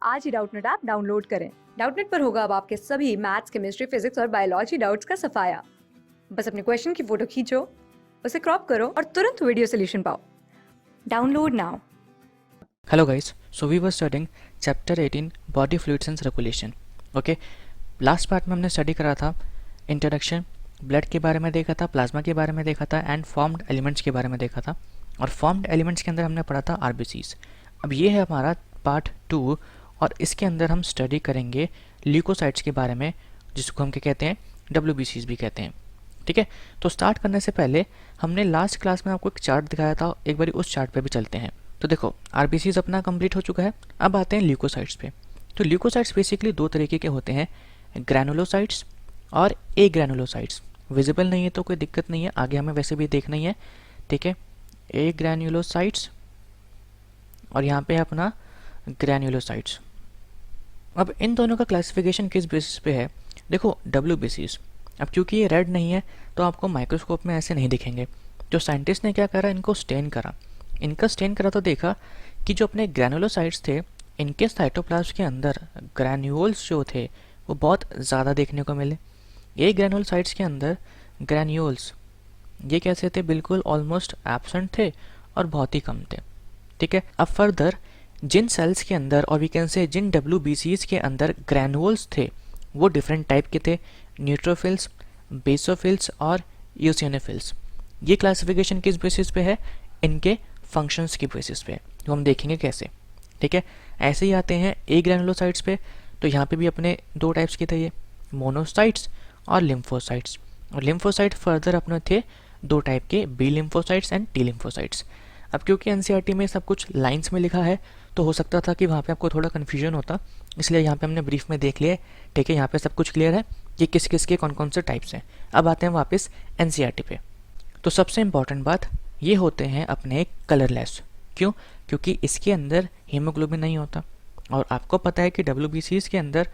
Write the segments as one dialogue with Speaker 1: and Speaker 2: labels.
Speaker 1: आज ही Doubtnut app download करें। Doubtnut पर होगा अब आपके सभी मैथ्स, केमिस्ट्री, फिजिक्स और बायोलॉजी डाउट्स का सफाया। बस अपने क्वेश्चन की फोटो खींचो, उसे क्रॉप करो और तुरंत वीडियो सोल्यूशन पाओ। Download now.
Speaker 2: Hello guys, so we were studying chapter 18 body fluids and circulation. Okay, last part में हमने स्टडी करा था इंट्रोडक्शन, ब्लड के बारे में देखा था, प्लाज्मा के बारे में देखा था एंड फॉर्म्ड एलिमेंट्स के बारे में देखा था। और फॉर्म्ड एलिमेंट्स के अंदर हमने पढ़ा था आरबीसीज। अब ये है हमारा पार्ट 2 और इसके अंदर हम स्टडी करेंगे ल्यूकोसाइट्स के बारे में, जिसको हम क्या कहते हैं, डब्ल्यूबीसीज भी कहते हैं। ठीक है, तो स्टार्ट करने से पहले हमने लास्ट क्लास में आपको एक चार्ट दिखाया था, एक बार उस चार्ट पे भी चलते हैं। तो देखो आरबीसीज अपना कंप्लीट हो चुका है, अब आते हैं ल्यूकोसाइट्स पे। तो ल्यूकोसाइट्स बेसिकली दो तरीके के होते हैं, ग्रैनुलोसाइट्स और ए ग्रैनुलोसाइट्स। विजिबल नहीं है तो कोई दिक्कत नहीं है, आगे हमें वैसे भी देखना ही है। ठीक है, ए ग्रैनुलोसाइट्स और यहाँ पे है अपना ग्रैनुलोसाइट्स। अब इन दोनों का क्लासिफिकेशन किस बेसिस पे है? देखो डब्ल्यूबीसीज, अब क्योंकि ये रेड नहीं है तो आपको माइक्रोस्कोप में ऐसे नहीं दिखेंगे। जो साइंटिस्ट ने क्या करा, इनको स्टेन करा। इनका स्टेन करा तो देखा कि जो अपने ग्रैनुलोसाइट्स थे, इनके साइटोप्लाज्म के अंदर ग्रैन्यूल्स जो थे वो बहुत ज़्यादा देखने को मिले। ये ग्रैनुलोसाइट्स के अंदर ग्रैन्यूल्स ये कैसे थे, बिल्कुल ऑलमोस्ट एब्सेंट थे और बहुत ही कम थे। ठीक है, अब फर्दर जिन सेल्स के अंदर और वी कैन से जिन डब्ल्यूबीसीज के अंदर ग्रैनुल्स थे वो डिफरेंट टाइप के थे, न्यूट्रोफिल्स, बेसोफिल्स और यूसिनोफिल्स। ये क्लासिफिकेशन किस बेसिस पे है? इनके फंक्शंस की बेसिस पे, तो हम देखेंगे कैसे। ठीक है, ऐसे ही आते हैं ए ग्रैनुलोसाइट्स पे। तो यहाँ पे भी अपने दो टाइप्स के थे, ये मोनोसाइट्स और लिम्फोसाइट्स। और लिम्फोसाइट फर्दर अपने थे दो टाइप के, B lymphocytes and T lymphocytes. अब क्योंकि एनसीईआरटी में सब कुछ लाइंस में लिखा है तो हो सकता था कि वहाँ पे आपको थोड़ा कन्फ्यूजन होता, इसलिए यहाँ पे हमने ब्रीफ में देख लिया है। ठीक है, यहाँ पे सब कुछ क्लियर है कि किस किस के कौन कौन से टाइप्स हैं। अब आते हैं वापस एनसीईआरटी पे। तो सबसे इम्पॉर्टेंट बात, ये होते हैं अपने कलरलेस। क्यों? क्योंकि इसके अंदर हीमोग्लोबिन नहीं होता। और आपको पता है कि डब्ल्यूबीसीज के अंदर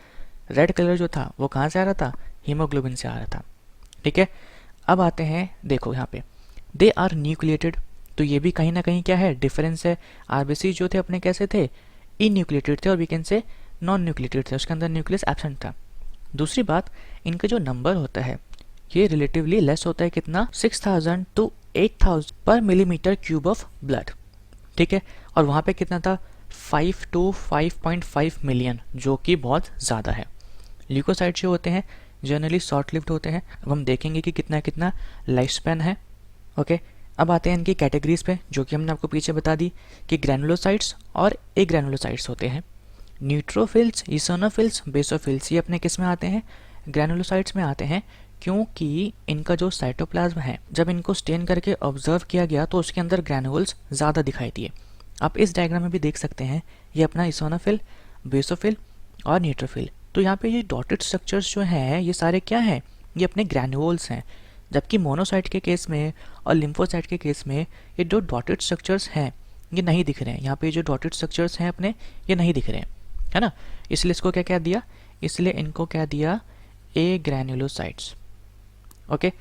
Speaker 2: रेड कलर जो था वो कहाँ से आ रहा था? हीमोग्लोबिन से आ रहा था। ठीक है, अब आते हैं, देखो यहाँ पे दे आर न्यूक्लिएटेड। तो ये भी कहीं ना कहीं क्या है, डिफरेंस है। आरबीसी जो थे अपने कैसे थे, इन्यूक्लिएटेड थे और we can say non nucleated थे, उसके अंदर न्यूक्लियस एब्सेंट था। दूसरी बात, इनका जो नंबर होता है ये रिलेटिवली लेस होता है। कितना? 6000 टू 8000 पर मिलीमीटर क्यूब ऑफ ब्लड। ठीक है, और वहाँ पे कितना था? 5 टू 5.5 मिलियन, जो कि बहुत ज़्यादा है। ल्यूकोसाइट जो होते हैं जनरली शॉर्ट लिव्ड होते हैं। अब हम देखेंगे कि कितना कितना लाइफ स्पैन है। ओके, अब आते हैं इनकी कैटेगरीज पे, जो कि हमने आपको पीछे बता दी कि ग्रैनुलोसाइट्स और ए ग्रैनुलोसाइट्स होते हैं। न्यूट्रोफिल्स, ईसोनोफिल्स, बेसोफिल्स, ये अपने किस में आते हैं? ग्रैनुलोसाइट्स में आते हैं, क्योंकि इनका जो साइटोप्लाज्म है जब इनको स्टेन करके ऑब्जर्व किया गया तो उसके अंदर ग्रैनुल्स ज़्यादा दिखाई दिए। आप इस डायग्राम में भी देख सकते हैं, ये अपना ईसोनोफिल, बेसोफिल और न्यूट्रोफिल। तो यहाँ पे ये डॉटेड स्ट्रक्चर्स जो हैं ये सारे क्या हैं? ये अपने ग्रैनुल्स हैं। जबकि मोनोसाइट के केस में और लिम्फोसाइट के केस में ये जो डॉटेड स्ट्रक्चर्स हैं ये नहीं दिख रहे हैं। यहाँ पे जो डॉटेड स्ट्रक्चर्स हैं अपने ये नहीं दिख रहे हैं, है ना। इसलिए इसको क्या क्या दिया? इसलिए इनको क्या दिया? ए ग्रैनुलोसाइट्स। ओके,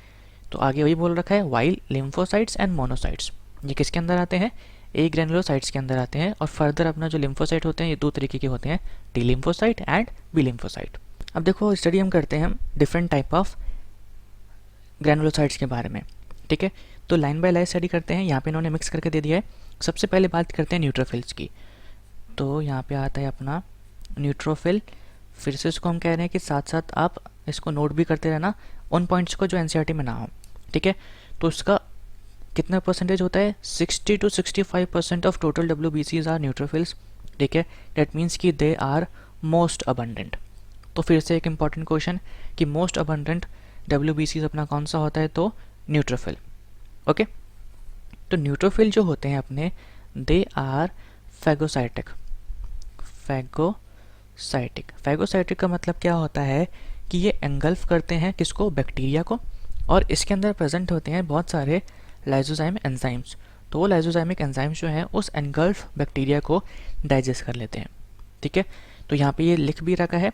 Speaker 2: तो आगे वही बोल रखा है, वाइल लिम्फोसाइट्स एंड मोनोसाइट्स ये किसके अंदर आते हैं? ए ग्रैनुलोसाइट्स के अंदर आते हैं। और फर्दर अपना जो लिम्फोसाइट होते हैं ये दो तरीके के होते हैं, T lymphocyte and B lymphocyte. अब देखो स्टडी हम करते हैं हम डिफरेंट टाइप ऑफ ग्रैनुलोसाइट्स के बारे में। ठीक है, तो लाइन बाय लाइन स्टडी करते हैं। यहाँ पे इन्होंने मिक्स करके दे दिया है। सबसे पहले बात करते हैं न्यूट्रोफिल्स की। तो यहाँ पे आता है अपना न्यूट्रोफिल। फिर से इसको हम कह रहे हैं कि साथ साथ आप इसको नोट भी करते रहना उन पॉइंट्स को जो एनसीईआरटी में ना हो। ठीक है, तो उसका कितना परसेंटेज होता है? 60 टू 65% ऑफ टोटल डब्ल्यूबीसीज आर न्यूट्रोफिल्स। ठीक है, डेट मीन्स कि दे आर मोस्ट अबंडेंट। तो फिर से एक इम्पॉर्टेंट क्वेश्चन कि मोस्ट अबंडेंट डब्ल्यूबीसीज अपना कौन सा होता है? तो न्यूट्रोफिल। ओके, तो न्यूट्रोफिल जो होते हैं अपने, they are phagocytic. Phagocytic, phagocytic का मतलब क्या होता है कि ये एंगल्फ करते हैं किसको? बैक्टीरिया को। और इसके अंदर प्रेजेंट होते हैं बहुत सारे लाइसोजाइम एंजाइम्स। तो वो लाइसोजाइमिक एंजाइम्स जो हैं उस एंगल्फ बैक्टीरिया को डाइजेस्ट कर लेते हैं। ठीक है, तो यहाँ पे ये लिख भी रखा है,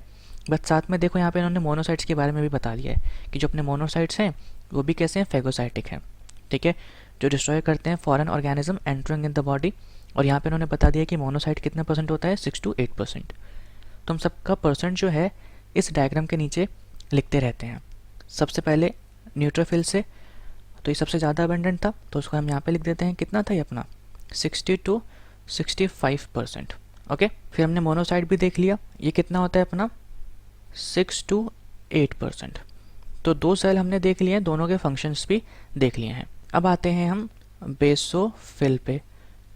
Speaker 2: बट साथ में देखो यहाँ पे इन्होंने मोनोसाइट्स के बारे में भी बता दिया है कि जो अपने मोनोसाइट्स हैं वो भी कैसे हैं? फैगोसाइटिक हैं। ठीक है, जो डिस्ट्रॉय करते हैं foreign organism entering in the body. और यहाँ पे इन्होंने बता दिया कि मोनोसाइट कितना परसेंट होता है? 6 to 8%। तो हम सबका परसेंट जो है इस डायग्राम के नीचे लिखते रहते हैं। सबसे पहले न्यूट्रोफिल से, तो ये सबसे ज़्यादा अबेंडेंट था तो उसको हम यहाँ पे लिख देते हैं। कितना था ये अपना 60 to 65%। ओके, फिर हमने मोनोसाइट भी देख लिया, ये कितना होता है अपना 6 to 8%। तो 2 सेल हमने देख लिए हैं, दोनों के फंक्शंस भी देख लिए हैं। अब आते हैं हम बेसोफिल पे।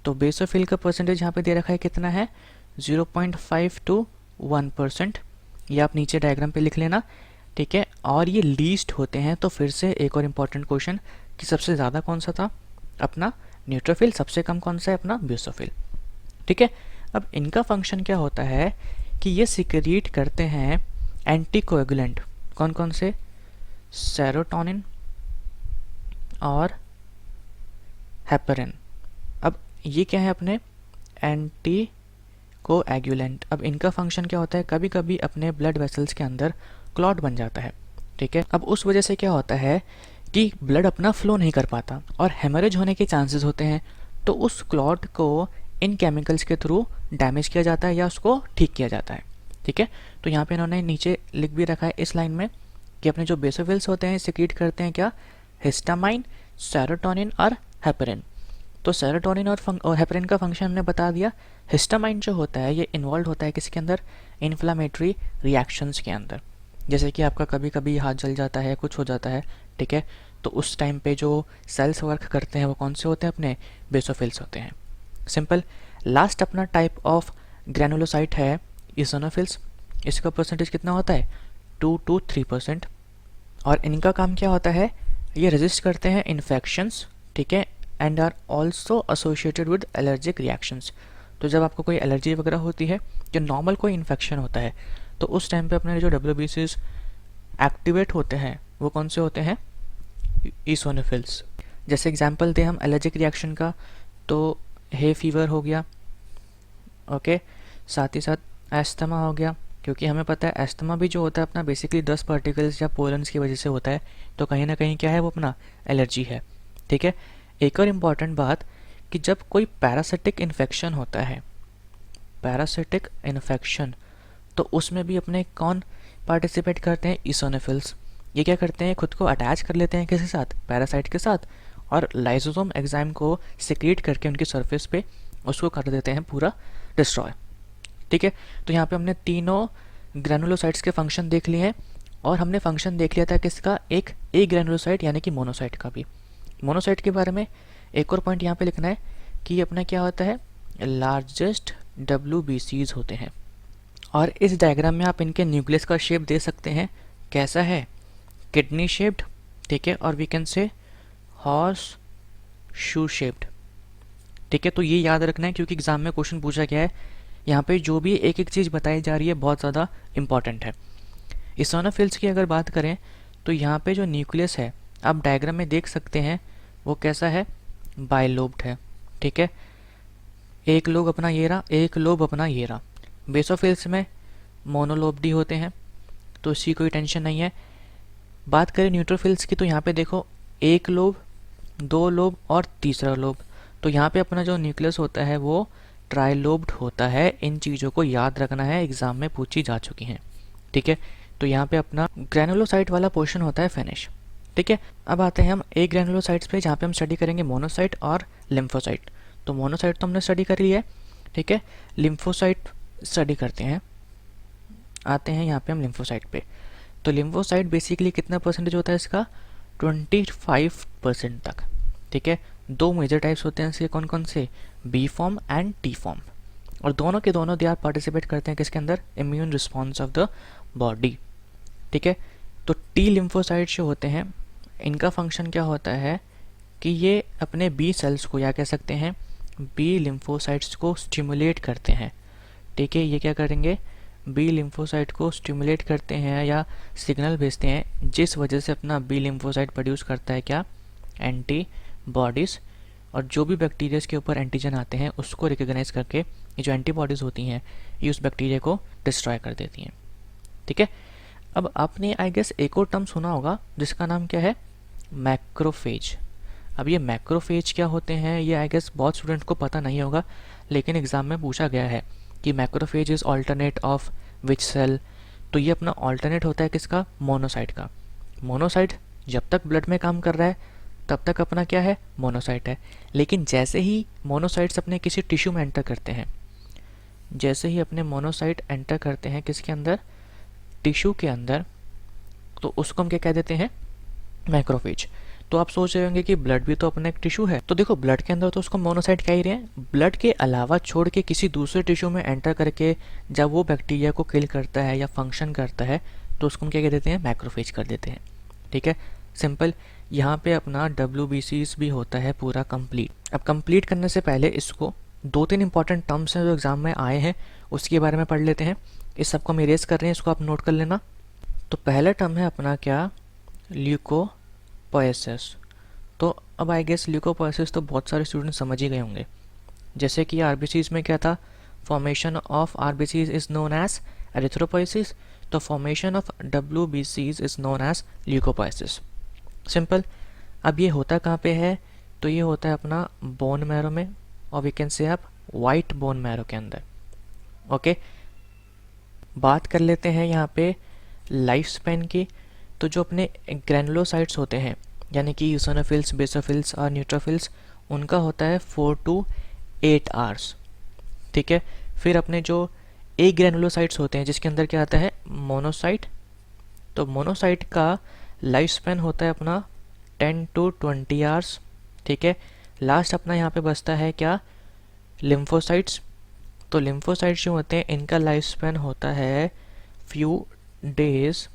Speaker 2: तो बेसोफिल का परसेंटेज यहाँ पे दे रखा है, कितना है 0.5 to 1%। ये आप नीचे डायग्राम पे लिख लेना, ठीक है। और ये लीस्ट होते हैं। तो फिर से एक और इम्पॉर्टेंट क्वेश्चन कि सबसे ज़्यादा कौन सा था अपना न्यूट्रोफिल, सबसे कम कौन सा है अपना बेसोफिल, ठीक है। अब इनका फंक्शन क्या होता है कि ये सिक्रीट करते हैं एंटीकोएगुलेंट, कौन कौन से, सेरोटोनिन और हेपरिन। अब ये क्या है अपने एंटीकोएगुलेंट। अब इनका फंक्शन क्या होता है, कभी कभी अपने ब्लड वेसल्स के अंदर क्लॉट बन जाता है, ठीक है। अब उस वजह से क्या होता है कि ब्लड अपना फ्लो नहीं कर पाता और हेमरेज होने के चांसेस होते हैं। तो उस क्लॉट को इन केमिकल्स के थ्रू डैमेज किया जाता है या उसको ठीक किया जाता है, ठीक है। तो यहाँ पे इन्होंने नीचे लिख भी रखा है इस लाइन में कि अपने जो बेसोफिल्स होते हैं सिक्रीट करते हैं क्या, हिस्टामाइन, सेरोटोनिन और हेपरिन। तो सेरोटोनिन और हेपरिन का फंक्शन हमने बता दिया। हिस्टामाइन जो होता है ये इन्वॉल्व होता है किसके अंदर, इन्फ्लामेटरी रिएक्शंस के अंदर। जैसे कि आपका कभी कभी हाथ जल जाता है, कुछ हो जाता है, ठीक है। तो उस टाइम पे जो सेल्स वर्क करते हैं वो कौन से होते हैं, अपने बेसोफिल्स होते हैं। सिंपल। लास्ट अपना टाइप ऑफ ग्रैनुलोसाइट है इओसिनोफिल्स। इसका परसेंटेज कितना होता है 2 to 3%। और इनका काम क्या होता है, ये रेजिस्ट करते हैं इन्फेक्शंस, ठीक है, and are also associated with allergic reactions. तो जब आपको कोई एलर्जी वगैरह होती है या नॉर्मल कोई इन्फेक्शन होता है तो उस टाइम पे अपने जो WBCs एक्टिवेट होते हैं वो कौन से होते हैं, इओसिनोफिल्स। जैसे एग्जांपल दें हम एलर्जिक रिएक्शन का, तो हे फीवर हो गया, ओके, साथ ही साथ एस्थमा हो गया, क्योंकि हमें पता है एस्थमा भी जो होता है अपना बेसिकली डस्ट पार्टिकल्स या पोलन्स की वजह से होता है। तो कहीं ना कहीं क्या है वो अपना एलर्जी है, ठीक है। एक और इम्पॉर्टेंट बात कि जब कोई पैरासिटिक इन्फेक्शन होता है, पैरासिटिक इन्फेक्शन, तो उसमें भी अपने कौन पार्टिसिपेट करते हैं, इओसिनोफिल्स। ये क्या करते हैं, खुद को अटैच कर लेते हैं किसी साथ, पैरासाइट के साथ, और लाइसोसोम एंजाइम को सिक्रीट करके उनकी सरफेस पे उसको कर देते हैं पूरा डिस्ट्रॉय, ठीक है। तो यहाँ पे हमने तीनों ग्रैनुलोसाइट्स के फंक्शन देख लिए हैं और हमने फंक्शन देख लिया था किसका, एक ए ग्रैनुलोसाइट यानी कि मोनोसाइट का भी। मोनोसाइट के बारे में एक और पॉइंट यहाँ पे लिखना है कि ये अपना क्या होता है, लार्जेस्ट WBCs होते हैं। और इस डायग्राम में आप इनके न्यूक्लियस का शेप दे सकते हैं, कैसा है, किडनी शेप्ड, ठीक है, और we can say horse shoe shaped, ठीक है। तो ये याद रखना है क्योंकि एग्जाम में क्वेश्चन पूछा गया है। यहाँ पे जो भी एक एक चीज़ बताई जा रही है बहुत ज़्यादा इंपॉर्टेंट है। इओसिनोफिल्स की अगर बात करें तो यहाँ पे जो न्यूक्लियस है आप डायग्राम में देख सकते हैं वो कैसा है, बाइलोब्ड है, ठीक है। एक लोब अपना ये रहा, एक लोब अपना ये रहा। बेसोफिल्स में मोनोलोब्डी होते हैं तो इसकी कोई टेंशन नहीं है। बात करें न्यूट्रोफिल्स की तो यहाँ पे देखो एक लोब, दो लोब और तीसरा लोब। तो यहाँ पे अपना जो न्यूक्लियस होता है वो ट्राइलोब्ड होता है। इन चीज़ों को याद रखना है, एग्जाम में पूछी जा चुकी हैं, ठीक है। तो यहाँ पे अपना ग्रैनुलोसाइट वाला पोर्शन होता है फिनिश, ठीक है। अब आते हैं हम ए ग्रैनुलोसाइट्स पे, जहाँ पे हम स्टडी करेंगे मोनोसाइट और लिम्फोसाइट। तो मोनोसाइट तो हमने स्टडी कर लिया है, ठीक है। लिम्फोसाइट स्टडी करते हैं, आते हैं यहाँ पे हम लिम्फोसाइट पे। तो लिम्फोसाइट बेसिकली कितना परसेंटेज होता है इसका, 25% तक, ठीक है। दो मेजर टाइप्स होते हैं इसके, कौन कौन से, B form and T form. और दोनों के दोनों दे आर पार्टिसिपेट करते हैं किसके अंदर, immune response of the body, ठीक है। तो टी लिम्फोसाइट जो होते हैं इनका फंक्शन क्या होता है कि ये अपने बी सेल्स को, या कह सकते हैं बी लिम्फोसाइट्स को स्टिमुलेट करते हैं, ठीक है। ये क्या करेंगे, बी लिम्फोसाइट को स्टिमुलेट करते हैं या सिग्नल भेजते हैं, जिस वजह से अपना बी लिम्फोसाइट प्रोड्यूस करता है क्या, एंटीबॉडीज़। और जो भी बैक्टीरिया के ऊपर एंटीजन आते हैं उसको रिकॉग्नाइज करके ये जो एंटीबॉडीज़ होती हैं ये उस बैक्टीरिया को डिस्ट्रॉय कर देती हैं, ठीक है। अब आपने आई गेस एक और टर्म सुना होगा जिसका नाम क्या है, मैक्रोफेज। अब ये मैक्रोफेज क्या होते हैं ये आई गेस बहुत स्टूडेंट को पता नहीं होगा, लेकिन एग्जाम में पूछा गया है कि macrophage is alternate of which cell, तो ये अपना ऑल्टरनेट होता है किसका, मोनोसाइट का। मोनोसाइट जब तक ब्लड में काम कर रहा है तब तक अपना क्या है, मोनोसाइट है। लेकिन जैसे ही मोनोसाइट्स अपने किसी टिश्यू में एंटर करते हैं, जैसे ही अपने मोनोसाइट एंटर करते हैं किसके अंदर, टिश्यू के अंदर, तो उसको हम क्या कह देते हैं, मैक्रोफेज। तो आप सोच रहे होंगे कि ब्लड भी तो अपना एक टिश्यू है, तो देखो ब्लड के अंदर तो उसको मोनोसाइट कह ही रहे हैं। ब्लड के अलावा छोड़ के किसी दूसरे टिश्यू में एंटर करके जब वो बैक्टीरिया को किल करता है या फंक्शन करता है तो उसको हम क्या कह देते हैं, मैक्रोफेज कर देते हैं। ठीक है, सिंपल। यहाँ पे अपना WBCs भी होता है पूरा कंप्लीट। अब कंप्लीट करने से पहले इसको 2-3 इंपॉर्टेंट टर्म्स हैं जो एग्जाम में आए हैं, उसके बारे में पढ़ लेते हैं। इस सबको हम इरेज कर रहे हैं, इसको आप नोट कर लेना। तो पहला टर्म है अपना क्या, ल्यूकोपोएसिस। तो अब आई गेस ल्यूकोपोएसिस तो बहुत सारे स्टूडेंट समझ ही गए होंगे। जैसे कि आरबीसीज में क्या था, formation of RBCs is known as erythropoiesis, तो formation of WBCs is known as leucopoiesis. Simple. अब ये होता कहाँ पे है, तो ये होता है अपना बोन मैरो में, और वी कैन से आप वाइट बोन मैरो के अंदर। ओके, बात कर लेते हैं यहाँ पे लाइफ स्पैन की। तो जो अपने ग्रैनुलोसाइट्स होते हैं, यानी कि यूसोनोफिल्स, बेसोफिल्स और न्यूट्रोफिल्स, उनका होता है 4 to 8 आवर्स। ठीक है, फिर अपने जो ए ग्रैनुलोसाइट्स होते हैं जिसके अंदर क्या आता है, मोनोसाइट, तो मोनोसाइट का लाइफ स्पैन होता है अपना 10 to 20 आवर्स। ठीक है, लास्ट अपना यहाँ पे बचता है क्या, लिम्फोसाइट्स। तो लिम्फोसाइट्स जो होते हैं इनका लाइफ स्पैन होता है फ्यू डेज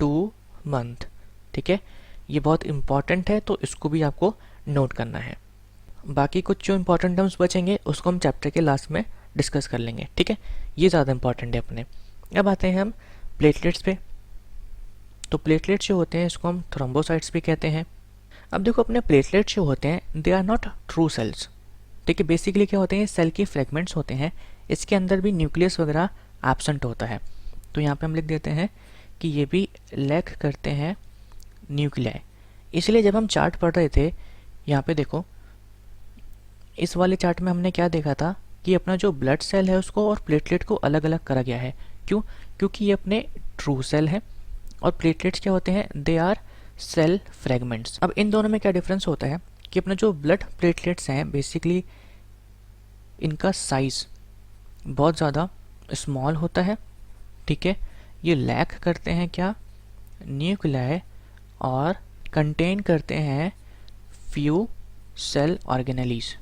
Speaker 2: टू मंथ। ठीक है, ये बहुत इंपॉर्टेंट है तो इसको भी आपको नोट करना है। बाकी कुछ जो इंपॉर्टेंट टर्म्स बचेंगे उसको हम चैप्टर के लास्ट में डिस्कस कर लेंगे। ठीक है, ये ज़्यादा इंपॉर्टेंट है अपने। अब आते हैं हम प्लेटलेट्स पे। तो प्लेटलेट्स जो होते हैं इसको हम थ्रोम्बोसाइट्स भी कहते हैं। अब देखो अपने प्लेटलेट्स जो होते हैं they are not true cells. ठीक है, बेसिकली क्या होते हैं, सेल के फ्रेगमेंट्स होते हैं, इसके अंदर भी न्यूक्लियस वगैरह एब्सेंट होता है। तो यहाँ पे हम लिख देते हैं कि ये भी लैक करते हैं न्यूक्लियाई। इसलिए जब हम चार्ट पढ़ रहे थे, यहाँ पे देखो इस वाले चार्ट में हमने क्या देखा था कि अपना जो ब्लड सेल है उसको और प्लेटलेट को अलग अलग करा गया है। क्यों, क्योंकि ये अपने ट्रू सेल हैं और प्लेटलेट्स क्या होते हैं, दे आर सेल फ्रेगमेंट्स। अब इन दोनों में क्या डिफरेंस होता है कि अपना जो ब्लड प्लेटलेट्स हैं बेसिकली इनका साइज़ बहुत ज़्यादा स्मॉल होता है। ठीक है, ये लैक करते हैं क्या, न्यूक्लियाई, और कंटेन करते हैं फ्यू सेल ऑर्गेनेलीज।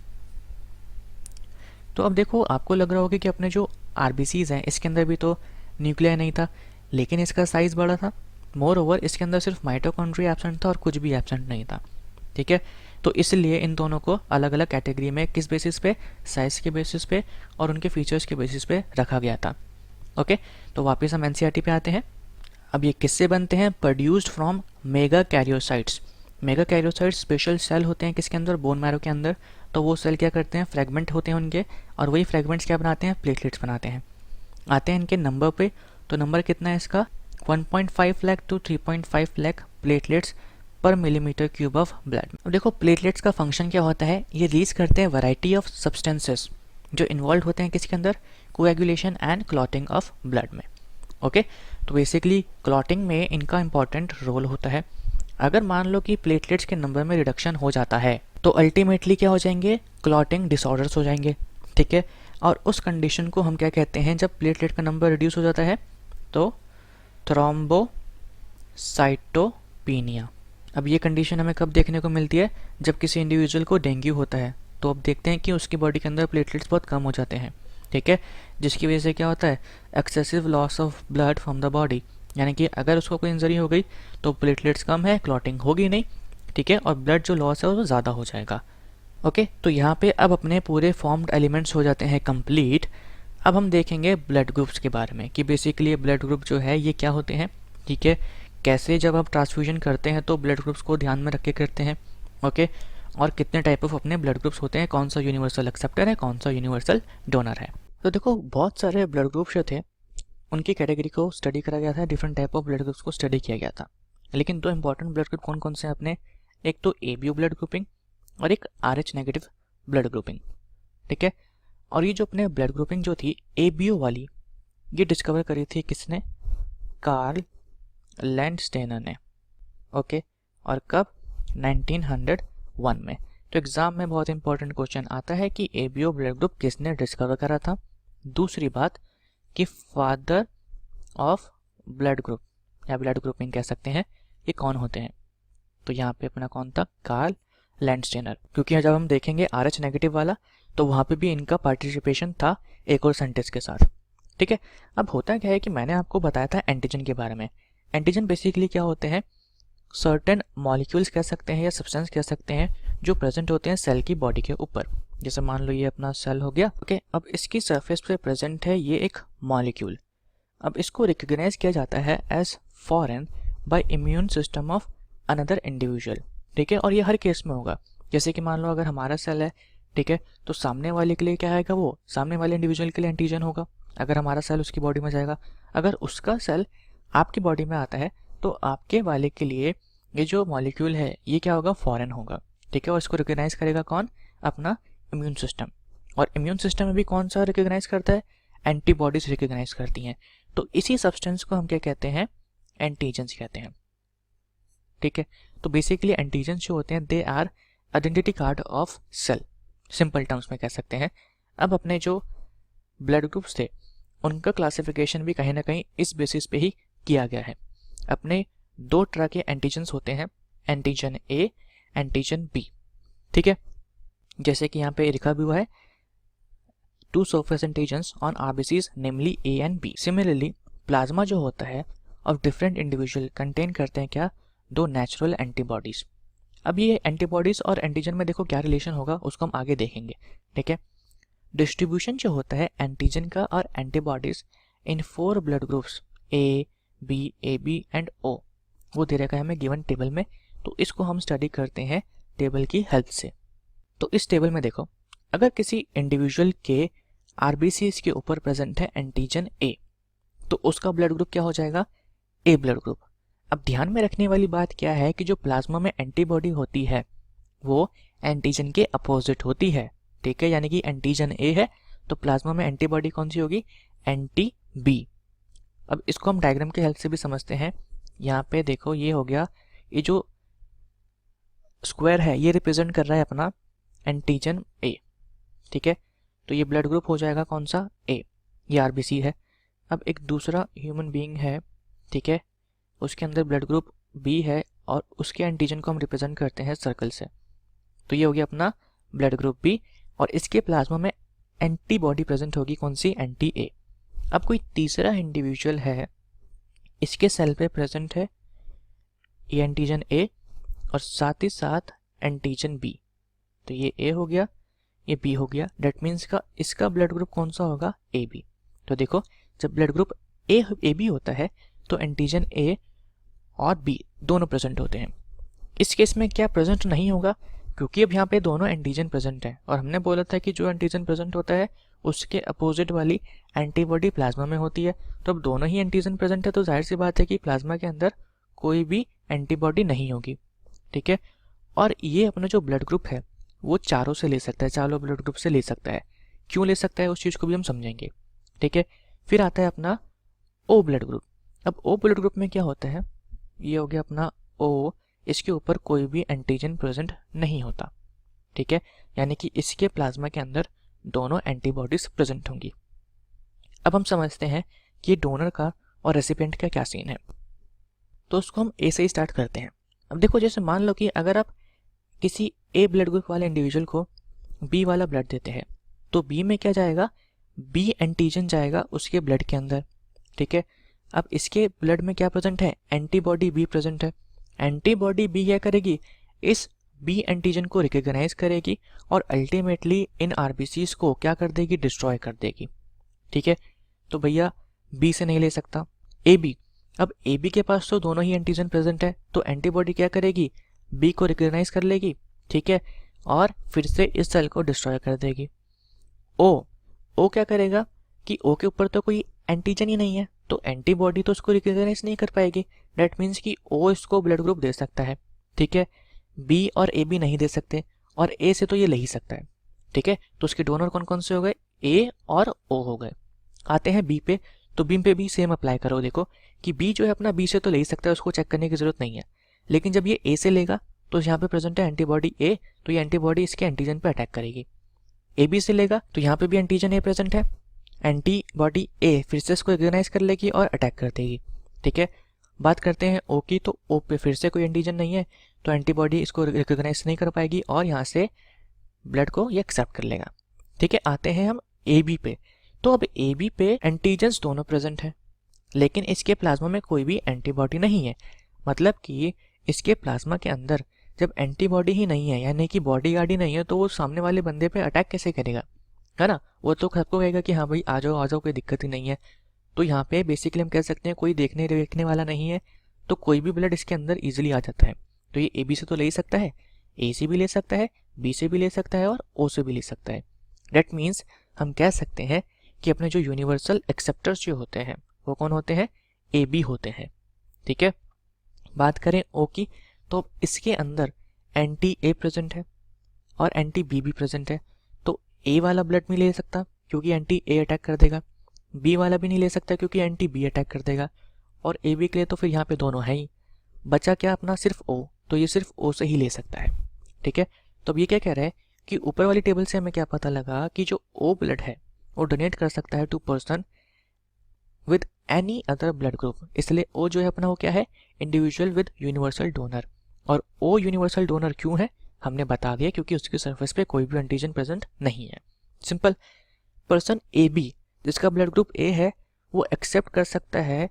Speaker 2: तो अब देखो आपको लग रहा होगा कि अपने जो आरबीसीज हैं इसके अंदर भी तो न्यूक्लियाई नहीं था, लेकिन इसका साइज़ बड़ा था। मोर ओवर इसके अंदर सिर्फ माइटोकॉन्ड्रिया एब्सेंट था और कुछ भी एब्सेंट नहीं था। ठीक है, तो इसलिए इन दोनों को अलग अलग कैटेगरी में किस बेसिस पे, साइज़ के बेसिस पे और उनके फीचर्स के बेसिस पे रखा गया था। ओके, तो वापस हम एनसीईआरटी पे आते हैं। अब ये किससे बनते हैं, produced from megakaryocytes. Megakaryocytes special cell होते हैं किसके अंदर, बोन मैरो के अंदर। तो वो सेल क्या करते हैं, फ्रेगमेंट होते हैं उनके, और वही फ्रेगमेंट्स क्या बनाते हैं, प्लेटलेट्स बनाते हैं। आते हैं इनके नंबर पे, तो नंबर कितना है इसका, 1.5 लाख to 3.5 लाख प्लेटलेट्स पर मिलीमीटर क्यूब ऑफ ब्लड। अब देखो प्लेटलेट्स का फंक्शन क्या होता है, ये रिलीज करते हैं वैरायटी ऑफ सब्सटेंसेस जो इन्वॉल्व होते हैं किसके अंदर, coagulation and clotting of blood में। ओके, तो बेसिकली क्लॉटिंग में इनका इंपॉर्टेंट रोल होता है। अगर मान लो कि प्लेटलेट्स के नंबर में रिडक्शन हो जाता है तो अल्टीमेटली क्या हो जाएंगे, क्लॉटिंग डिसऑर्डर्स हो जाएंगे। ठीक है, और उस कंडीशन को हम क्या कहते हैं, जब प्लेटलेट का नंबर रिड्यूस हो जाता है तो थ्रोम्बोसाइटोपिनिया। अब ये कंडीशन हमें कब देखने को मिलती है, जब किसी इंडिविजुअल को डेंगू होता है तो अब देखते हैं कि उसकी बॉडी के अंदर प्लेटलेट्स बहुत कम हो जाते हैं। ठीक है, जिसकी वजह से क्या होता है, excessive loss of blood from the body, यानी कि अगर उसको कोई इंजरी हो गई तो प्लेटलेट्स कम है, क्लॉटिंग होगी नहीं। ठीक है, और ब्लड जो लॉस है वो ज़्यादा हो जाएगा। ओके, तो यहाँ पे अब अपने पूरे फॉर्म्ड एलिमेंट्स हो जाते हैं कंप्लीट। अब हम देखेंगे ब्लड ग्रुप्स के बारे में कि बेसिकली ब्लड ग्रुप जो है ये क्या होते हैं। ठीक है, कैसे जब आप ट्रांसफ्यूजन करते हैं तो ब्लड ग्रुप्स को ध्यान में रख के करते हैं। ओके, और कितने टाइप ऑफ अपने ब्लड ग्रुप्स होते हैं, कौन सा यूनिवर्सल एक्सेप्टर है, कौन सा यूनिवर्सल डोनर है। तो देखो बहुत सारे ब्लड ग्रुप्स जो थे उनकी कैटेगरी को स्टडी करा गया था, different type of blood groups को स्टडी किया गया था। लेकिन दो इंपॉर्टेंट ब्लड ग्रुप कौन कौन से हैं अपने, एक तो ABO ब्लड ग्रुपिंग और एक RH नेगेटिव ब्लड ग्रुपिंग। ठीक है, और ये जो अपने ब्लड ग्रुपिंग जो थी ABO वाली, ये डिस्कवर करी थी किसने? कार्ल लैंडस्टेनर ने। ओके, और कब? 1901 में। तो एग्जाम में बहुत इंपॉर्टेंट क्वेश्चन आता है कि एबीओ ब्लड ग्रुप किसने डिस्कवर करा था। दूसरी बात कि फादर ऑफ ब्लड ग्रुप या ब्लड ग्रुपिंग कह सकते हैं, ये कौन होते हैं? तो यहाँ पे अपना कौन था? Karl Landsteiner. क्योंकि जब हम देखेंगे RH नेगेटिव वाला तो वहाँ पे भी इनका पार्टिसिपेशन था एक और साइंटिस्ट के साथ। ठीक है, अब होता क्या है कि मैंने आपको बताया था एंटीजन के बारे में। एंटीजन बेसिकली क्या होते हैं? सर्टेन मॉलिक्यूल्स कह सकते हैं या सब्सटेंस कह सकते हैं जो प्रेजेंट होते हैं सेल की बॉडी के ऊपर। जैसे मान लो ये अपना सेल हो गया। ओके, अब इसकी सरफेस पे प्रेजेंट है ये एक मॉलिक्यूल। अब इसको रिकॉग्नाइज किया जाता है as foreign by immune system of another individual. ठीक है, और ये हर केस में होगा। जैसे कि मान लो अगर हमारा सेल है, ठीक है, तो सामने वाले के लिए क्या आएगा? वो सामने वाले इंडिविजुअल के लिए एंटीजन होगा अगर हमारा सेल उसकी बॉडी में जाएगा। अगर उसका सेल आपकी बॉडी में आता है तो आपके वाले के लिए ये जो मॉलिक्यूल है ये क्या होगा? फॉरेन होगा। ठीक है, और इसको रिकॉग्नाइज करेगा कौन? अपना इम्यून सिस्टम। और इम्यून सिस्टम में भी कौन सा रिकॉग्नाइज करता है? एंटीबॉडीज रिकॉग्नाइज करती हैं। तो इसी सब्सटेंस को हम क्या कहते हैं? एंटीजेंस कहते हैं। ठीक है, तो बेसिकली एंटीजेंस जो होते हैं they are identity card of cell, simple terms में कह सकते हैं। अब अपने जो ब्लड ग्रुप्स थे उनका क्लासिफिकेशन भी कहीं ना कहीं इस बेसिस पे ही किया गया है। अपने दो तरह के एंटीजेंस होते हैं, एंटीजन ए, एंटीजन बी। ठीक है, जैसे कि यहाँ पे लिखा भी हुआ है, two surface antigens on RBCs namely A and B. Similarly plasma जो होता है ऑफ डिफरेंट इंडिविजुअल कंटेन करते हैं क्या? दो नेचुरल एंटीबॉडीज। अब ये एंटीबॉडीज और एंटीजन में देखो क्या रिलेशन होगा उसको हम आगे देखेंगे। ठीक है, डिस्ट्रीब्यूशन जो होता है एंटीजन का और antibodies in 4 blood groups A, B, A B and O, वो दे रखा है हमें गिवन टेबल में। तो इसको हम स्टडी करते हैं टेबल की हेल्प से। तो इस टेबल में देखो, अगर किसी इंडिविजुअल के आरबीसीज के ऊपर प्रेजेंट है एंटीजन ए तो उसका ब्लड ग्रुप क्या हो जाएगा? ए ब्लड ग्रुप। अब ध्यान में रखने वाली बात क्या है कि जो प्लाज्मा में एंटीबॉडी होती है वो एंटीजन के अपोजिट होती है। ठीक है, यानी कि एंटीजन ए है तो प्लाज्मा में एंटीबॉडी कौन सी होगी? Anti B. अब इसको हम डायग्राम की हेल्प से भी समझते हैं। यहाँ पे देखो ये हो गया, ये जो स्क्वायर है ये रिप्रेजेंट कर रहा है अपना एंटीजन ए। ठीक है, तो ये ब्लड ग्रुप हो जाएगा कौन सा? ए, ये आरबीसी है। अब एक दूसरा ह्यूमन बीइंग है, ठीक है, उसके अंदर ब्लड ग्रुप बी है और उसके एंटीजन को हम रिप्रेजेंट करते हैं सर्कल से। तो ये हो गया अपना ब्लड ग्रुप बी और इसके प्लाज्मा में एंटीबॉडी प्रेजेंट होगी कौन सी? Anti A. अब कोई तीसरा इंडिविजुअल है, इसके सेल पे प्रेजेंट है ये एंटीजन ए और साथ ही साथ एंटीजन बी। तो ये ए हो गया, ये बी हो गया। डेट मीन्स का इसका ब्लड ग्रुप कौन सा होगा? A B. तो देखो जब ब्लड ग्रुप ए बी होता है तो एंटीजन ए और बी दोनों प्रेजेंट होते हैं। इस केस में क्या प्रेजेंट नहीं होगा? क्योंकि अब यहाँ पे दोनों एंटीजन प्रेजेंट है और हमने बोला था कि जो एंटीजन प्रेजेंट होता है उसके अपोजिट वाली एंटीबॉडी प्लाज्मा में होती है। तो अब दोनों ही एंटीजन प्रेजेंट है तो जाहिर सी बात है कि प्लाज्मा के अंदर कोई भी एंटीबॉडी नहीं होगी। ठीक है, और ये अपना जो ब्लड ग्रुप है वो चारों से ले सकता है, चारों ब्लड ग्रुप से ले सकता है। क्यों ले सकता है उस चीज़ को भी हम समझेंगे। ठीक है, फिर आता है अपना ओ ब्लड ग्रुप। अब ओ ब्लड ग्रुप में क्या होता है? ये हो गया अपना ओ, इसके ऊपर कोई भी एंटीजन प्रेजेंट नहीं होता। ठीक है, यानी कि इसके प्लाज्मा के अंदर दोनों एंटीबॉडीज प्रेजेंट होंगी। अब हम समझते हैं कि ये डोनर का और रेसिपिएंट का क्या सीन है। तो उसको हम ए से ही स्टार्ट करते हैं। अब देखो जैसे मान लो कि अगर आप किसी ए ब्लड ग्रुप वाले इंडिविजुअल को बी वाला ब्लड देते हैं तो बी में क्या जाएगा? बी एंटीजन जाएगा उसके ब्लड के अंदर। ठीक है, अब इसके ब्लड में क्या प्रेजेंट है? एंटीबॉडी बी प्रेजेंट है। एंटीबॉडी बी क्या करेगी? इस बी एंटीजन को रिकॉग्नाइज करेगी और अल्टीमेटली इन आरबीसीज को क्या कर देगी? डिस्ट्रॉय कर देगी। ठीक है, तो भैया बी से नहीं ले सकता, ए बी। अब ए बी के पास तो दोनों ही एंटीजन प्रेजेंट है तो एंटीबॉडी क्या करेगी? बी को रिकॉग्नाइज कर लेगी। ठीक है, और फिर से इस सेल को डिस्ट्रॉय कर देगी। ओ क्या करेगा कि ओ के ऊपर तो कोई एंटीजन ही नहीं है तो एंटीबॉडी तो उसको रिकॉग्नाइज नहीं कर पाएगी। डेट मीन्स कि ओ इसको ब्लड ग्रुप दे सकता है। ठीक है, बी और ए बी नहीं दे सकते और ए से तो ये ले ही सकता है। ठीक है, तो उसके डोनर कौन कौन से हो गए? ए और ओ हो गए। आते हैं बी पे, तो बी पे भी सेम अप्लाई करो। देखो कि बी जो है अपना बी से तो ले ही सकता है, उसको चेक करने की जरूरत नहीं है। लेकिन जब ये ए से लेगा तो यहाँ पे प्रेजेंट है एंटीबॉडी ए, तो ये एंटीबॉडी इसके एंटीजन पे अटैक करेगी। ए बी से लेगा तो यहाँ पे भी एंटीजन ए प्रेजेंट है, एंटीबॉडी ए फिर से इसको रिकॉग्नाइज कर लेगी और अटैक कर देगी। ठीक है, बात करते हैं ओ की, तो ओ पे फिर से कोई एंटीजन नहीं है, तो एंटीबॉडी इसको रिकॉग्नाइज नहीं कर पाएगी और यहाँ से ब्लड को ये एक्सेप्ट कर लेगा। ठीक है, आते हैं हम ए बी पे। तो अब ए बी पे एंटीजन्स दोनों प्रेजेंट हैं, लेकिन इसके प्लाज्मा में कोई भी एंटीबॉडी नहीं है। मतलब कि इसके प्लाज्मा के अंदर जब एंटीबॉडी ही नहीं है, यानी कि बॉडी गार्ड ही नहीं है, तो वो सामने वाले बंदे पे अटैक कैसे करेगा, है ना। वो तो सबको कहेगा कि हाँ भाई आ जाओ कोई दिक्कत ही नहीं है। तो यहाँ पे बेसिकली हम कह सकते हैं कोई देखने वाला नहीं है, तो कोई भी ब्लड इसके अंदर ईजिली आ जाता है। तो ये ए बी से तो ले ही सकता है, ए से भी ले सकता है, बी से भी ले सकता है और ओ से भी ले सकता है। डेट मीन्स हम कह सकते हैं कि अपने जो यूनिवर्सल एक्सेप्टर्स जो होते हैं वो कौन होते हैं, ए बी होते हैं। ठीक है, बात करें ओ की, तो इसके अंदर एंटी ए प्रेजेंट है और एंटी बी भी प्रेजेंट है। तो ए वाला ब्लड नहीं ले सकता क्योंकि एंटी ए अटैक कर देगा, बी वाला भी नहीं ले सकता क्योंकि एंटी बी अटैक कर देगा, और ए बी के लिए तो फिर यहाँ पे दोनों है ही। बचा क्या अपना सिर्फ ओ, तो ये सिर्फ ओ से ही ले सकता है। ठीक है, तो अब ये क्या कह रहा है कि ऊपर वाली टेबल से हमें क्या पता लगा कि जो ओ ब्लड है वो डोनेट कर सकता है to person with any other blood group. इसलिए ओ जो है अपना वो क्या है, इंडिविजुअल विद यूनिवर्सल डोनर। और ओ यूनिवर्सल डोनर क्यों है हमने बता दिया, क्योंकि उसकी सरफेस पे कोई भी एंटीजन प्रेजेंट नहीं है। सिंपल। पर्सन ए बी जिसका ब्लड ग्रुप ए है वो एक्सेप्ट कर सकता है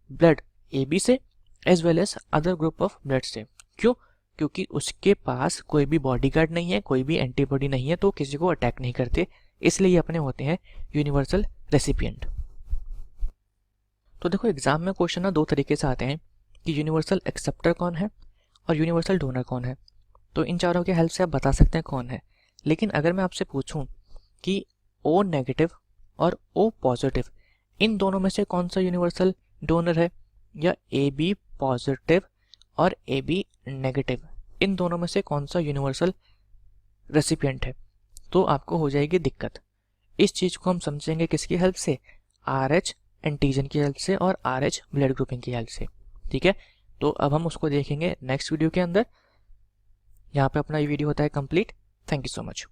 Speaker 2: ब्लड ए बी से as well as other group of blood से। क्यों? क्योंकि उसके पास कोई भी बॉडीगार्ड नहीं है, कोई भी एंटीबॉडी नहीं है, तो किसी को अटैक नहीं करते, इसलिए ये अपने होते हैं यूनिवर्सल रेसिपिएंट। तो देखो एग्जाम में क्वेश्चन ना दो तरीके से आते हैं कि यूनिवर्सल एक्सेप्टर कौन है और यूनिवर्सल डोनर कौन है। तो इन चारों के हेल्प से आप बता सकते हैं कौन है। लेकिन अगर मैं आपसे पूछूं कि ओ नेगेटिव और ओ पॉजिटिव इन दोनों में से कौन सा यूनिवर्सल डोनर है, या ए बी पॉजिटिव और ए बी नेगेटिव इन दोनों में से कौन सा यूनिवर्सल रेसिपिएंट है, तो आपको हो जाएगी दिक्कत। इस चीज़ को हम समझेंगे किसकी हेल्प से, आर एच एंटीजन की हेल्प से और आर एच ब्लड ग्रुपिंग की हेल्प से। ठीक है, तो अब हम उसको देखेंगे नेक्स्ट वीडियो के अंदर। यहाँ पे अपना ये वीडियो होता है complete. Thank you so much.